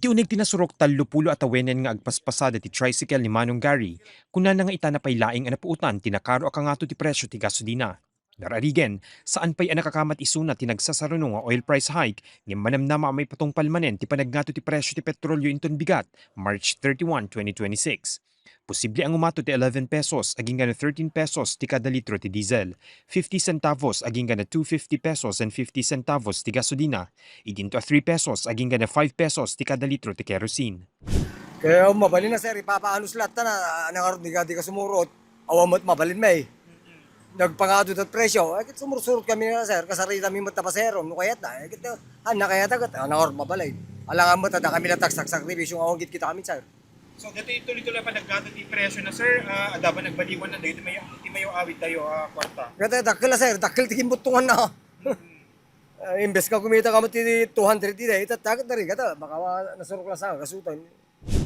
Iti unig tinasurok tallupulo at awenen nga agpaspasada ti tricycle ni Manong Gary, kuna na nga itanapay laing anapuutan tinakaro akangato ti presyo ti gasolina. Nararigen, saan pa'y anakakamat isuna tinagsasarano nga oil price hike, ng manamnama may patong palmanen ti panagnato ti presyo ti petrolyo inton bigat, March 31, 2026. Posible ang umato ti 11 pesos aging gana 13 pesos ti kada litro ti diesel, 50 centavos aging gana 250 pesos and 50 centavos ti gasolina, idinto a 3 pesos aging gana 5 pesos ti kada litro ti kerosene. Kaya mabalin na sir, ipapaanos lahat na nangarot di ka sumurot, awamot mabalin may. Nagpangado at presyo, sumursurot kami na sir, kasarita kami matapasero, kayat na, kayat agad, nangarot mabalay. Alangan mo tada kami na taksakribisyong awang kita kami sir. So dito tuloy-tuloy pa naggato di presyo na sir, adaban nagbaliwan na dito may awit tayo kwarta. Kaya dakil na sir, dakil tikim butungan na. Imbes ka kumita ka mo ti 200 di dahil, tatakot na rin kata, baka nasurok lang sa kasutan.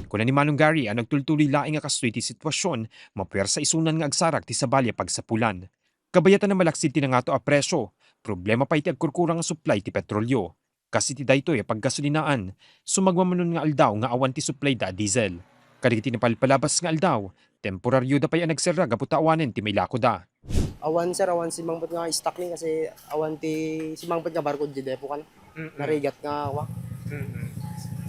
Kuna ni Manong Gary ang nagtultuloy laing nga kastoy ti sitwasyon, mapuwersa isunan nga agsarak ti sabalya pagsapulan. Kabayatan na malaksid ti nangato a presyo, problema pa iti agkurkurang nga supply ti petrolyo. Kasi ti daytoy paggasolinaan, sumagmamanon nga aldaw nga awan ti supply da diesel. Kadagiti napalpalabas nga aldaw, temporaryo da pa'y nagsera gaputaawanen ti may lako da. Awan sir, awan si Mangbot nga stock ni kasi awan ti si Mangbot nga barkod di depo kan. Narigat nga wa.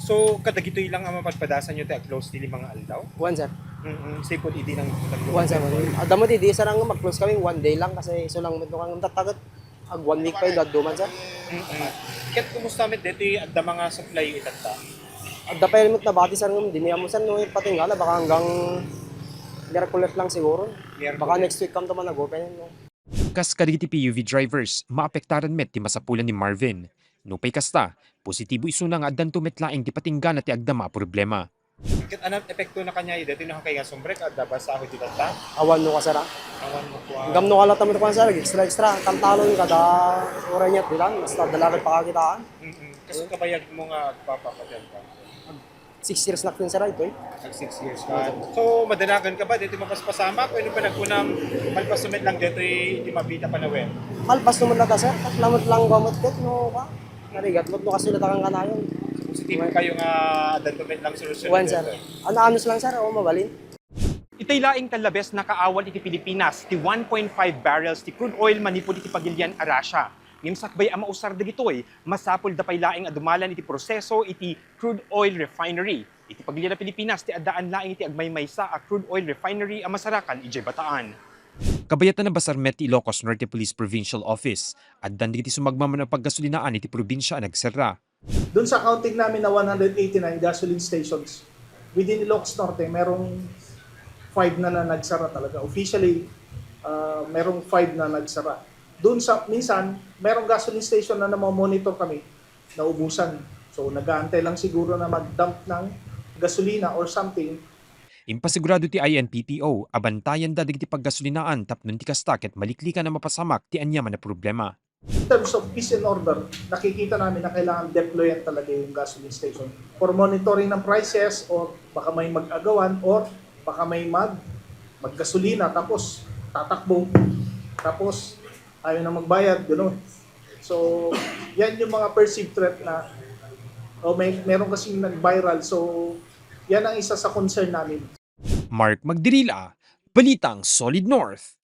So kadagito ilang ang mapagpadasan nyo tayo close dili mga aldaw? Wan sir. Sipod idi ng Wan sir. Adamo di sarang mag-close kami one day lang kasi iso lang mo kang tatagat. Ag 1 week pa yung duman sir. Ket kumusta mit dito adda mga supply itata? Adda pa yung nabati sir ng dinaya mo sir no patingala baka hanggang Miyerkules lang siguro. Baka next week kam to man nag-open no. Kas kadagiti PUV drivers, maapektaran met ti masapulan ni Marvin. Nupay kasta, positibo isuna nga addan tumetlaing ti patinggan at ti agdama problema. Ket anong epekto na kanya dito na kay gasombrek adda ba sa di tata? Awan no ka sir. Awan mo ko. Hanggang no kala tamo ko sir extra kantalon kada oras niya dilan basta dalagat pa kakitaan. Kasi kabayag mo nga papapadyan ka. 6 years na kin sir ito eh. 6 years ka. So madanagan ka ba dito mapaspasama o ano pa nagkunang malpasumet lang dito di mabita pa na wen? Malpas naman na ta sir, lamot lang gamot ko no ka. Narigat mo no kasi natakan ka na yun. Positibo kayo nga adantumet lang solusyon. Wan sir. Ano lang sir o mabalin. Itay laing talabes na kaawal iti Pilipinas ti 1.5 barrels ti crude oil manipod iti Pagilian a Russia. Ngimsakbay ang mausar da gitoy, masapol da pay laing adumalan iti proseso iti crude oil refinery. Iti Pagilian na Pilipinas ti addaan laing iti agmaymaysa a crude oil refinery a masarakan iti Bataan. Kabayatan na Basarmet ti Ilocos Norte Police Provincial Office, addan digiti sumagmaman ang paggasolinaan iti probinsya ang nagserra. Doon sa counting namin na 189 gasoline stations, within Ilocos Norte, merong 5 na nagsara talaga. Officially, merong 5 na nagsara. Doon sa, minsan, merong gasoline station na monitor kami na ubusan. So, nag-aantay lang siguro na mag-dump ng gasolina or something. Impasigurado ti INPPO, abantayan da digiti paggasolinaan tapnon ti kastak at maliklikan na mapasamak ti anyaman na problema. In terms of peace and order, nakikita namin na kailangan deployan talaga yung gasoline station for monitoring ng prices or baka may mag-agawan or baka may maggasolina tapos tatakbo tapos ayaw na magbayad, gano'n. So, yan yung mga perceived threat na meron kasing nag-viral. So, yan ang isa sa concern namin. Mark Magdirila, Balitang Solid North.